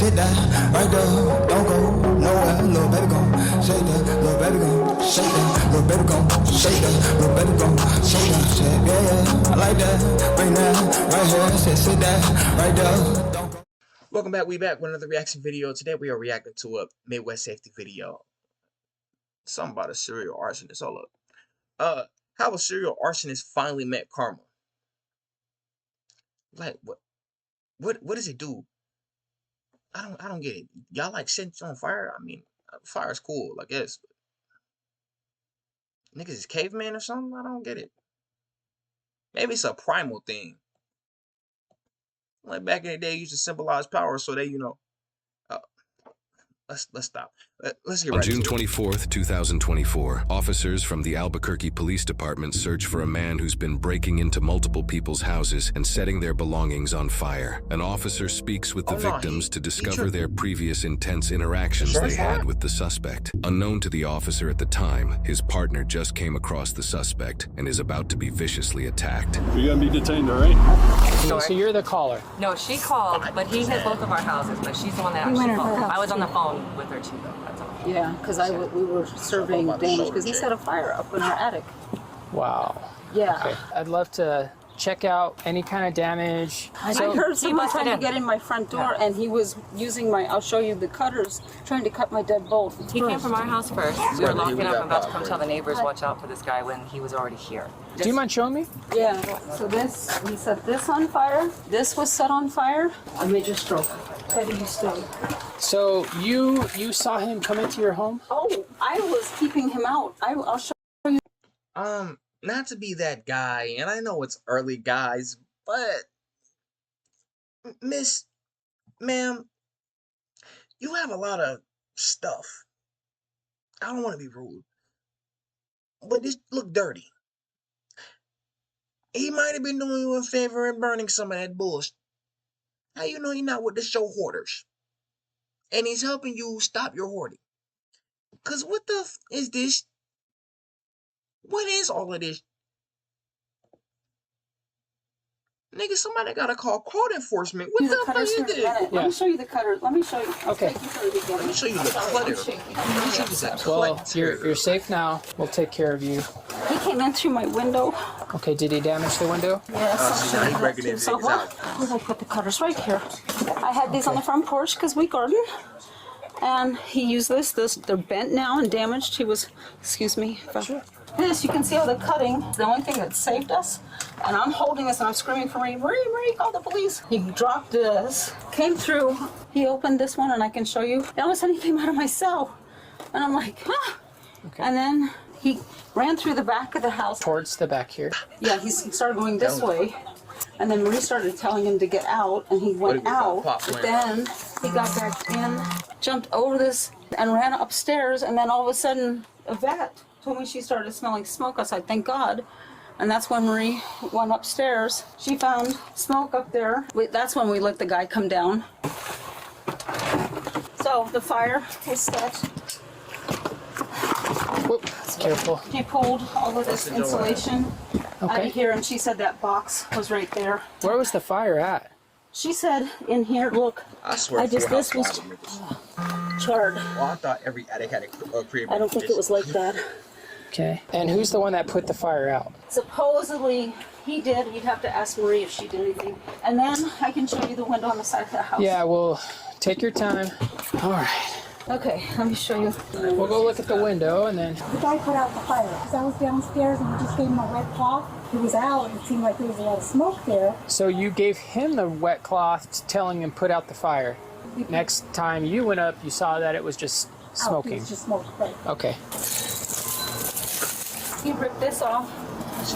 sit that right there, don't go nowhere, little baby gon' shake that, little baby gon' shake that, little baby gon' shake that, little baby gon' shake that, shit, yeah, I like that, bring that right here, sit that right there, don't go. Welcome back, we back with another reaction video. Today we are reacting to a Midwest safety video. Something about a serial arsonist, hold up. How a serial arsonist finally met karma. Like, what does it do? I don't get it. Y'all like set on fire? I mean, fire's cool, I guess. Niggas is caveman or something? I don't get it. Maybe it's a primal thing. Like back in the day, used to symbolize power, so they, let's stop. Let's get right on June into it. 24th, 2024, officers from the Albuquerque Police Department search for a man who's been breaking into multiple people's houses and setting their belongings on fire. An officer speaks with the victims to discover their previous intense interactions they had with the suspect. Unknown to the officer at the time, his partner just came across the suspect and is about to be viciously attacked. You're gonna be detained, all right? So you're the caller? No, she called, but he hit both of our houses, but she's the one that actually called. I was on the phone with her too, though. That's all. Yeah, because we were surveying damage because he set a fire up in our attic. Wow. Yeah. Okay. I'd love to check out any kind of damage. I heard someone trying to get in my front door, and he was using I'll show you the cutters, trying to cut my dead bolt. He came from our house first. We were locking up and about to come tell the neighbors, watch out for this guy when he was already here. Do you mind showing me? Yeah. So we set this on fire. This was set on fire. A major stroke. Heavy stroke. So you saw him come into your home? Oh, I was keeping him out. I'll show you. Not to be that guy, and I know it's early, guys, but ma'am, you have a lot of stuff. I don't want to be rude, but this look dirty. He might have been doing you a favor and burning some of that bullshit. How you know he's not with the show hoarders? And he's helping you stop your hoarding. Cause what the f is this? What is all of this? Nigga, somebody gotta call code enforcement. What the fuck is this? Yeah. Let me show you the cutter. Let me show you. Okay. Let me show you the clutter. Let me show you the Well, clutter. you're safe now. We'll take care of you. He came in through my window. Okay, did he damage the window? Yes. He's breaking his So out. where did I put the cutters? Right here. I had these on the front porch because we garden. And he used this. They're bent now and damaged. He was, excuse me. Sure. This, you can see all the cutting. The only thing that saved us. And I'm holding this and I'm screaming for Marie. Marie, call the police. He dropped this, came through. He opened this one and I can show you. And all of a sudden he came out of my cell. And I'm like, ah. Okay. And then he ran through the back of the house. Towards the back here. Yeah, he started going this way. And then Marie started telling him to get out, and he went out. But then he got back in, jumped over this, and ran upstairs. And then all of a sudden, Yvette told me she started smelling smoke. I said, thank God. And that's when Marie went upstairs. She found smoke up there. That's when we let the guy come down. So the fire was set. Whoop, careful. She pulled all of this insulation out of here, and she said that box was right there. Where was the fire at? She said in here, look, I swear this was charred. Well, I thought every attic had a crib. I don't think it was like that. Okay. And who's the one that put the fire out? Supposedly he did. You'd have to ask Marie if she did anything. And then I can show you the window on the side of the house. Yeah, well, take your time. All right. Okay, let me show you. We'll go look at the window and then... The guy put out the fire because I was downstairs and he just gave him a wet cloth. He was out and it seemed like there was a lot of smoke there. So you gave him the wet cloth telling him put out the fire. Next time you went up, you saw that it was just smoking. It was just smoke, right. Okay. He ripped this off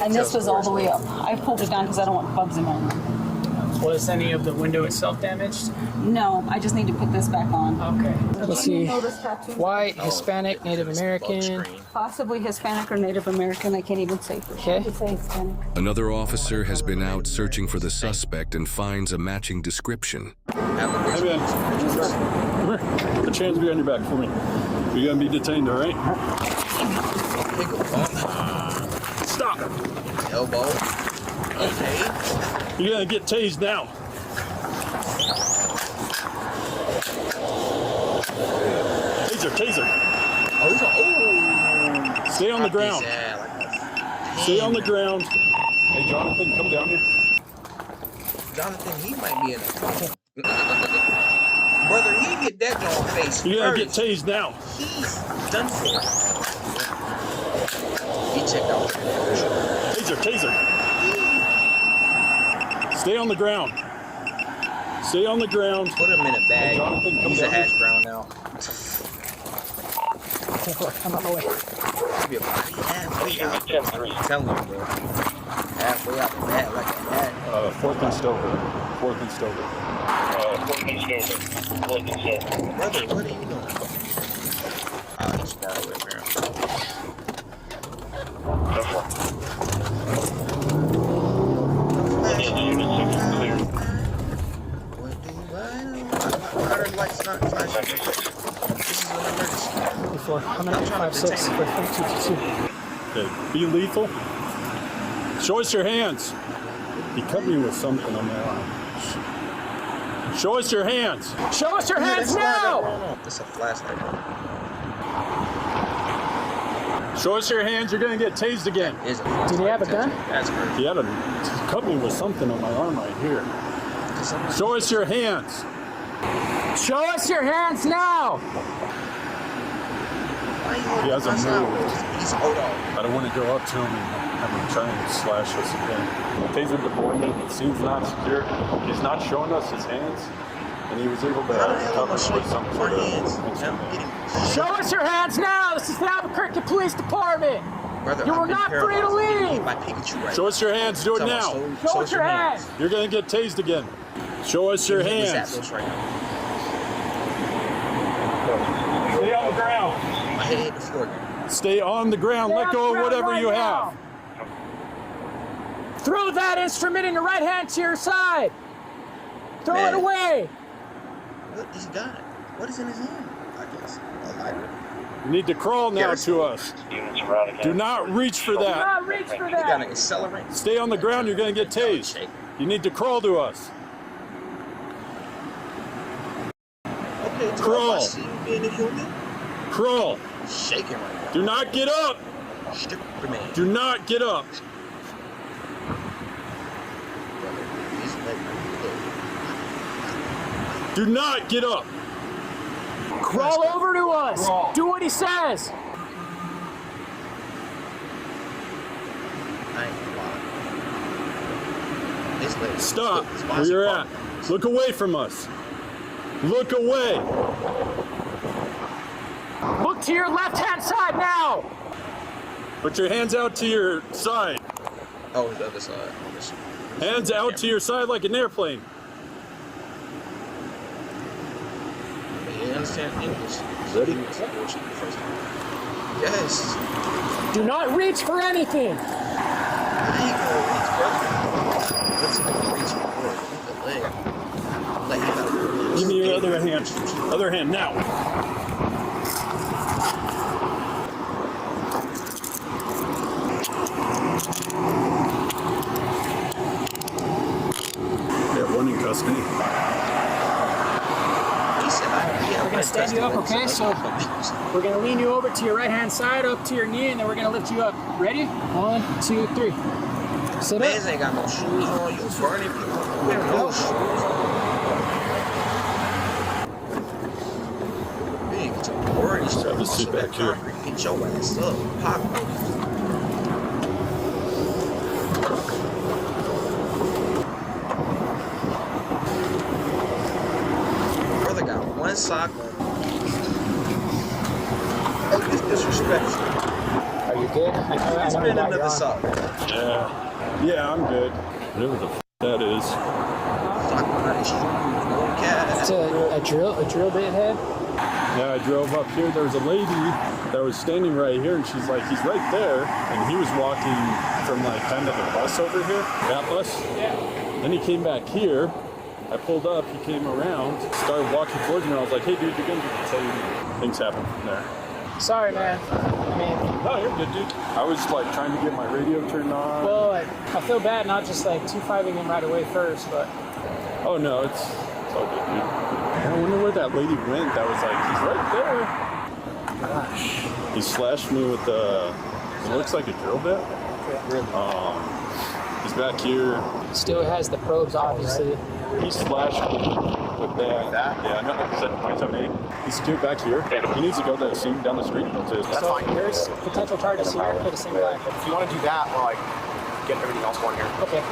and this was all the way up. I pulled it down because I don't want bugs in my room. Was any of the window itself damaged? No, I just need to put this back on. Okay. Let's see. White, Hispanic, Native American. Possibly Hispanic or Native American. I can't even say for sure. Okay. Another officer has been out searching for the suspect and finds a matching description. Hey man, come here. Put your hands behind your back for me. You're gonna be detained, all right? Stop. Elbow. Okay. You're gonna get tased now. Taser. Oh, he's on. Oh. Stay on the ground. Stay on the ground. Hey, Jonathan, come down here. Jonathan, he might be in a brother, he hit that dog face. You're gonna get tased now. He's done for. He checked out. Taser. Stay on the ground. Stay on the ground. Put him in a bag. Hey, Jonathan, come he's down a hash here. brown now. I'm on my way. He'll be about halfway out. I'm telling you, bro. Halfway out the bat like a hat. 4th and Stover. 4th and Stover. Brother, what are you doing? He's far away, man. How are the lights not flashing? This is an emergency. Before. I'm at 5'6". Okay, be lethal. Show us your hands. He cut me with something on my arm. Show us your hands. Show us your hands now! This is a flashlight. Show us your hands. You're gonna get tased again. Did he have a gun? That's crazy. He cut me with something on my arm right here. Show us your hands. Show us your hands now! He hasn't moved. He's hold on. I don't want to go up to him and have him try and slash us again. Taser deployment, it seems not secure. He's not showing us his hands, and he was able to cover us with some sort of instrument. Show us your hands now! This is the Albuquerque Police Department! Brother, You are not free to leave! Show us your hands. Do it now. Show us your hands! You're going to get tased again. Show us your hands. Stay on the ground. My head hit the floor. Stay on the ground. Let go of whatever you have. Throw that instrument in your right hand to your side. Throw it away. What he's got? What is in his hand? I guess a lighter. You need to crawl now to us. Do not reach for Do that. not reach for You got that. an accelerant. Stay on the ground. You're going to get tased. You need to crawl to us. Okay, Crawl. Being a human. Crawl. Shaking right now. Do not get up. Stupid man. Do not get up. Do not get up. Crawl over to us. Crawl. Do what he says. I ain't gonna lie. This lady. Stop where you're at. Look away from us. Look away. Look to your left-hand side now. Put your hands out to your side. Oh, the other side. Hands out to your side like an airplane. You understand English? Ready? Yes. Do not reach for anything. I ain't gonna reach, brother. Let's reach for the leg. Like you gotta Give me your other hand. Other hand now. They have one in custody. We're going to stand you up, okay? So we're going to lean you over to your right-hand side, up to your knee, and then we're going to lift you up. Ready? 1, 2, 3. Sit up. Man's ain't got no shoes on. You burning people with no shoes on. You ain't get your word. Have a seat back here. Get your ass up. Pop. Brother got one sock on. Oh, this disrespectful. Are you good? It's been another sock. Yeah, I'm good. Whatever the that is. It's a drill bit head. Yeah, I drove up here. There was a lady that was standing right here, and she's like, he's right there. And he was walking from like kind of the bus over here. That bus? Yeah. Then he came back here. I pulled up, he came around, started walking towards me, and I was like, hey dude, you're gonna be detained. Things happened from there. Sorry, man. I mean, No, you're good, dude. I was like trying to get my radio turned on. well, I feel bad not just like 2-5ing him right away first, but Oh no, it's all good, dude. I wonder where that lady went that was like, he's right there. gosh. He slashed me with it looks like a drill bit. He's back here. Still has the probes, obviously. He slashed me with that. Yeah, I got like 27.8. He's still back here. He needs to go to the scene down the street. That's fine. There's potential charges here for the same guy. If you want to do that, well, like, get everything else going here. Okay.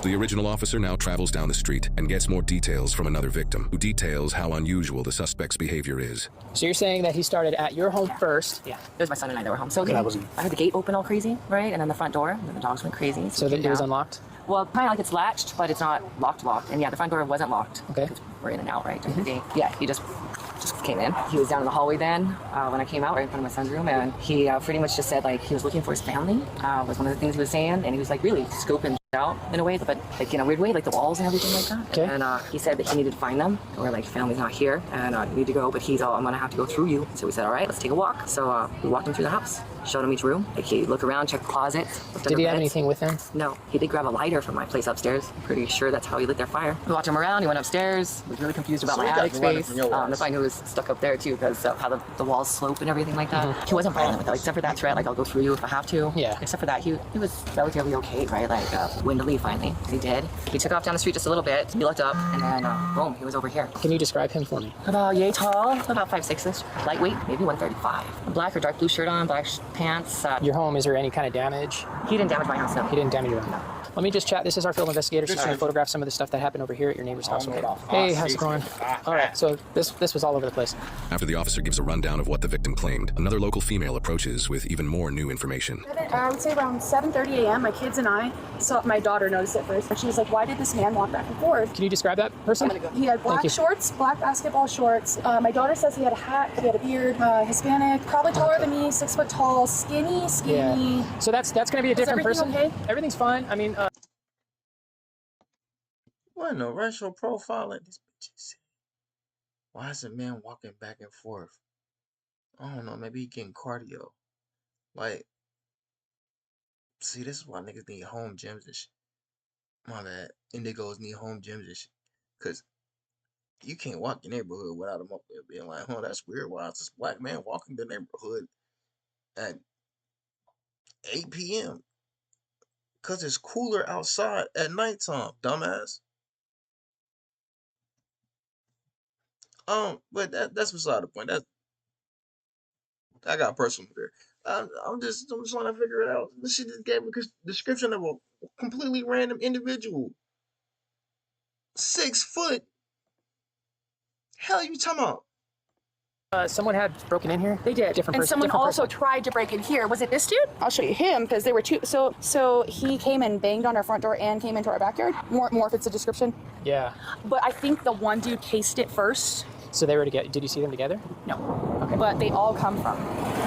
The original officer now travels down the street and gets more details from another victim, who details how unusual the suspect's behavior is. So you're saying that he started at your home first? Yeah, it was my son and I that were home. So I heard the gate open all crazy, right? And then the front door, and then the dogs went crazy. So it was unlocked? Well, kind of like it's latched, but it's not locked. And yeah, the front door wasn't locked. Okay. We're in and out, right, during the day. Yeah, he just came in. He was down in the hallway then when I came out right in front of my son's room, and he pretty much just said like he was looking for his family, was one of the things he was saying, and he was like really scoping out in a way, but like in a weird way, like the walls and everything like that. Okay. And he said that he needed to find them, or like family's not here, and you need to go, but he's all, I'm gonna have to go through you. So we said, all right, let's take a walk. So we walked him through the house, showed him each room. Like he looked around, checked the closets. Did he have anything with him? No, he did grab a lighter from my place upstairs. I'm pretty sure that's how he lit their fire. We walked him around, he went upstairs, was really confused about my attic space. The find who was stuck up there too, because of how the walls slope and everything like that. He wasn't violent with that, except for that threat, like I'll go through you if I have to. Yeah. Except for that, he was relatively okay, right? Like when to leave finally. He did. He took off down the street just a little bit. He looked up, and then boom, he was over here. Can you describe him for me? About yay tall, about 5'6"ish, lightweight, maybe 135. A black or dark blue shirt on, black pants. Your home, is there any kind of damage? He didn't damage my house, no. He didn't damage your home? No. Let me just chat. This is our field investigator. She's going to photograph some of the stuff that happened over here at your neighbor's house. Okay. Hey, how's it going? All right, so this was all over the place. After the officer gives a rundown of what the victim claimed, another local female approaches with even more new information. I would say around 7:30 a.m. My kids and I saw, my daughter noticed it first, and she was like, why did this man walk back and forth? Can you describe that person? He had black shorts, black basketball shorts. My daughter says he had a hat, he had a beard, Hispanic, probably taller than me, 6 foot tall, skinny. Yeah. So that's going to be a different person. Okay? Everything's fine. I mean, What in the racial profiling this bitch is? Why is a man walking back and forth? I don't know, maybe he getting cardio. Like, see, this is why niggas need home gyms and shit. My bad. Indigos need home gyms and shit. Cause you can't walk your neighborhood without them up there being like, oh, that's weird. Why is this black man walking the neighborhood at 8 p.m.? Cause it's cooler outside at nighttime, dumbass. But that's beside the point. I got personal there. I'm just trying to figure it out. This shit just gave a description of a completely random individual. 6 foot. Hell, you talking about? Someone had broken in here. They did. Different and person, someone different also person. tried to break in here. Was it this dude? I'll show you him because there were two. So he came and banged on our front door and came into our backyard. More if it's a description. Yeah. But I think the one dude cased it first. So they were together. Did you see them together? No. Okay. But they all come from.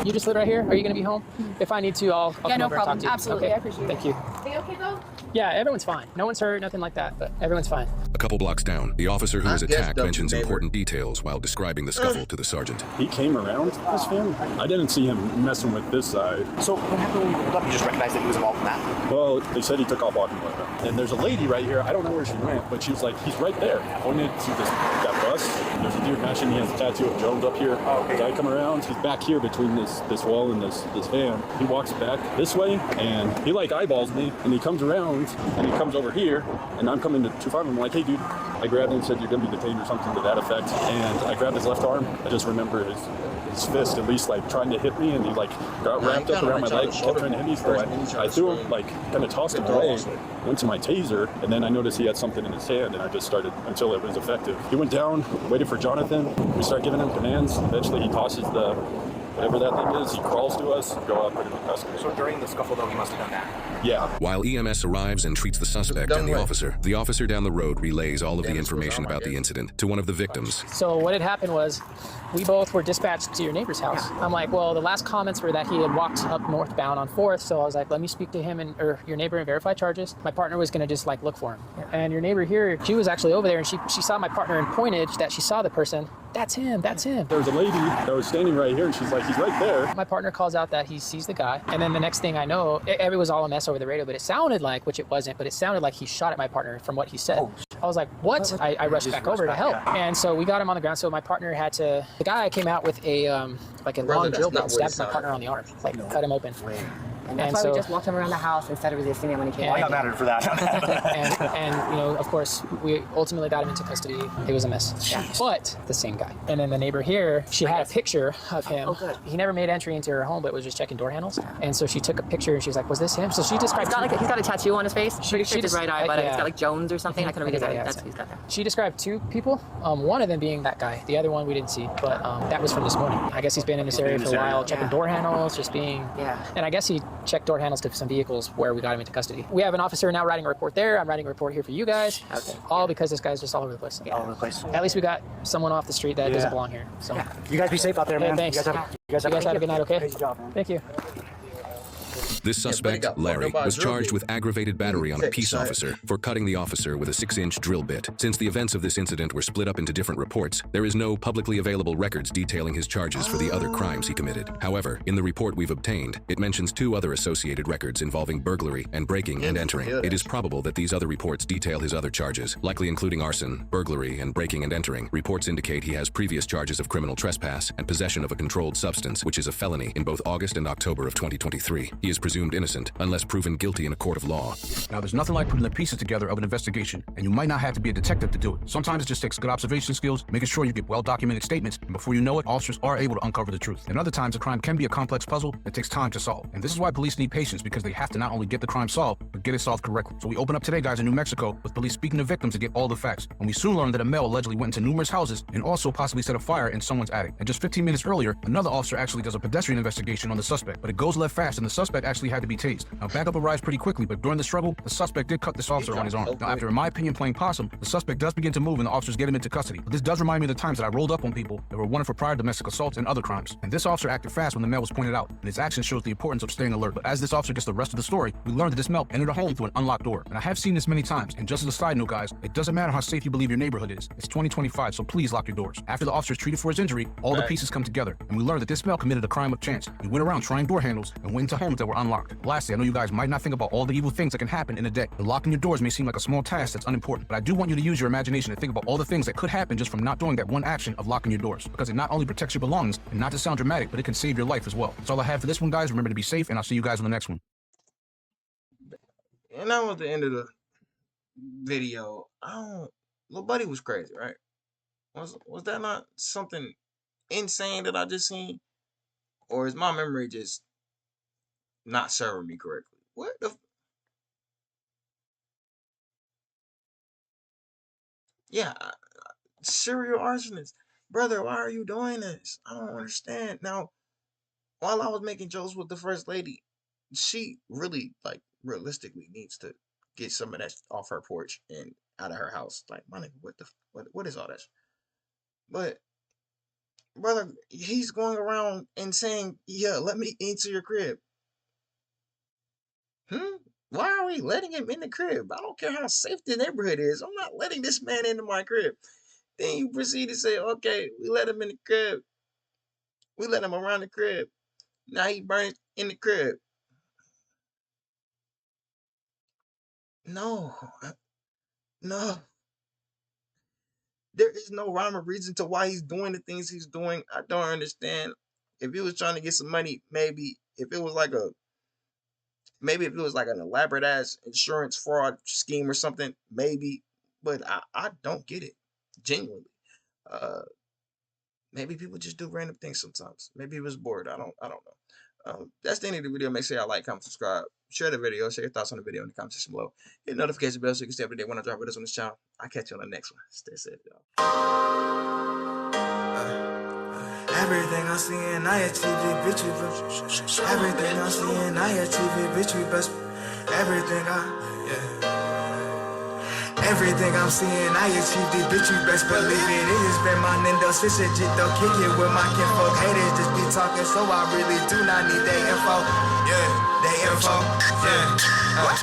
You just live right here? Are you going to be home? If I need to, I'll come Yeah, no over problem. and talk to you. Absolutely. Okay. I appreciate it. Thank you. Are they okay though? Yeah, everyone's fine. No one's hurt, nothing like that, but everyone's fine. A couple blocks down, the officer who was I guess attacked the mentions neighbor. important details while describing the scuffle to the sergeant. He came around this family. I didn't see him messing with this side. So what happened when you pulled up? You just recognized that he was involved in that? Well, they said he took off walking with them. And there's a lady right here. I don't know where she went, but she was like, he's right there. Pointed to that bus. There's a dude matching. He has a tattoo of Jones up here. Oh, okay. Guy come around. He's back here between this wall and this van. He walks back this way, and he like eyeballs me, and he comes around, and he comes over here, and I'm coming to 2-5. I'm like, hey, dude. I grabbed him and said, you're going to be detained or something to that effect. And I grabbed his left arm. I just remember his fist at least like trying to hit me, and he like got wrapped up around my leg, kept trying to hit me. So I threw him, like kind of tossed him away, went to my taser, and then I noticed he had something in his hand, and I just started until it was effective. He went down, waited for Jonathan. We started giving him commands. Eventually he tosses the whatever that thing is, he crawls to us, go up, put him in custody. So during the scuffle though, he must have done that? Yeah. While EMS arrives and treats the suspect and the officer down the road relays all of the information about the incident to one of the victims. So what had happened was, we both were dispatched to your neighbor's house. I'm like, well, the last comments were that he had walked up northbound on 4th, so I was like, let me speak to him or your neighbor and verify charges. My partner was gonna just like look for him. And your neighbor here, she was actually over there, and she saw my partner and pointed that she saw the person. That's him, that's him. There was a lady that was standing right here, and she's like, he's right there. My partner calls out that he sees the guy, and then the next thing I know, it was all a mess over the radio, but it sounded like, which it wasn't, but it sounded like he shot at my partner from what he said. I was like, what? I rushed back over to help. And so we got him on the ground. So my partner the guy came out with a long drill bit and stabbed my partner on the arm, like cut him open. And that's why we just walked him around the house instead of resisting him when he came I got mad at her for that. and you know, of course, we ultimately got him into custody. It was a mess. Yeah. But the same guy. And then the neighbor here, she had a picture of him. Oh, good. He never made entry into her home, but was just checking door handles. And so she took a picture and she was like, was this him? So she described... He's got a tattoo on his face. Pretty sure his right eye, but it's got like Jones or something. I couldn't read his eye. That's what he's got there. She described 2 people, one of them being that guy. The other one we didn't see, but that was from this morning. I guess he's been in this area for a while, checking door handles, just being... Yeah. And I guess he checked door handles to some vehicles where we got him into custody. We have an officer now writing a report there. I'm writing a report here for you guys. Okay. All because this guy's just all over the place. All over the place. At least we got someone off the street that doesn't belong here. So You guys be safe out there, man. thanks. You guys have a good night, okay? Crazy job, man. Thank you. This suspect, Larry, was charged with aggravated battery on a peace officer for cutting the officer with a 6-inch drill bit. Since the events of this incident were split up into different reports, there is no publicly available records detailing his charges for the other crimes he committed. However, in the report we've obtained, it mentions 2 other associated records involving burglary and breaking and entering. It is probable that these other reports detail his other charges, likely including arson, burglary, and breaking and entering. Reports indicate he has previous charges of criminal trespass and possession of a controlled substance, which is a felony, in both August and October of 2023. He is presumed innocent, unless proven guilty in a court of law. Now, there's nothing like putting the pieces together of an investigation, and you might not have to be a detective to do it. Sometimes it just takes good observation skills, making sure you get well-documented statements, and before you know it, officers are able to uncover the truth. And other times, a crime can be a complex puzzle that takes time to solve. And this is why police need patience, because they have to not only get the crime solved, but get it solved correctly. So we open up today, guys, in New Mexico, with police speaking to victims to get all the facts. And we soon learned that a male allegedly went into numerous houses and also possibly set a fire in someone's attic. And just 15 minutes earlier, another officer actually does a pedestrian investigation on the suspect, but it goes left fast, and the suspect actually had to be tased. Now, backup arrives pretty quickly, but during the struggle, the suspect did cut this officer on his arm. Now, after, in my opinion, playing possum, the suspect does begin to move and the officers get him into custody. But this does remind me of the times that I rolled up on people that were wanted for prior domestic assaults and other crimes. And this officer acted fast when the male was pointed out, and his action shows the importance of staying alert. But as this officer gets the rest of the story, we learned that this male entered a home through an unlocked door. And I have seen this many times, and just as a side note, guys, it doesn't matter how safe you believe your neighborhood is. It's 2025, so please lock your doors. After the officer is treated for his injury, all the pieces come together, and we learned that this male committed a crime of chance. He went around trying door handles and went into homes that were unlocked. Lastly, I know you guys might not think about all the evil things that can happen in a day. But locking your doors may seem like a small task that's unimportant, but I do want you to use your imagination to think about all the things that could happen just from not doing that one action of locking your doors, because it not only protects your belongings, and not to sound dramatic, but it can save your life as well. That's all I have for this one, guys. Remember to be safe, and I'll see you guys on the next one. And that was the end of the video. Little buddy was crazy, right? Was that not something insane that I just seen? Or is my memory just not serving me correctly? What the... Yeah, serial arsonist. Brother, why are you doing this? I don't understand. Now, while I was making jokes with the first lady, she really, like, realistically needs to get some of that off her porch and out of her house. Like, my nigga, what is all that? But, brother, he's going around and saying, yeah, let me into your crib. Why are we letting him in the crib? I don't care how safe the neighborhood is. I'm not letting this man into my crib. Then you proceed to say, okay, we let him in the crib. We let him around the crib. Now he burns in the crib. No. No. There is no rhyme or reason to why he's doing the things he's doing. I don't understand. If he was trying to get some money, maybe. If it was like an elaborate ass insurance fraud scheme or something, maybe. But I don't get it. Genuinely. Maybe people just do random things sometimes. Maybe he was bored. I don't know. That's the end of the video. Make sure y'all like, comment, subscribe, share the video, share your thoughts on the video in the comment section below. Hit the notification bell so you can stay up to date when I drop videos on this channel. I'll catch you on the next one. Stay safe, y'all. Everything I see in IATV, bitch, we best. Everything I see in IATV, bitch, we best. Everything I'm seeing, I achieved it, bitch, you best believe it. It has been my Nintendo switch it, though, kick it with my kinfolk. Haters just be talking, so I really do not need their info. Yeah, their info. Yeah.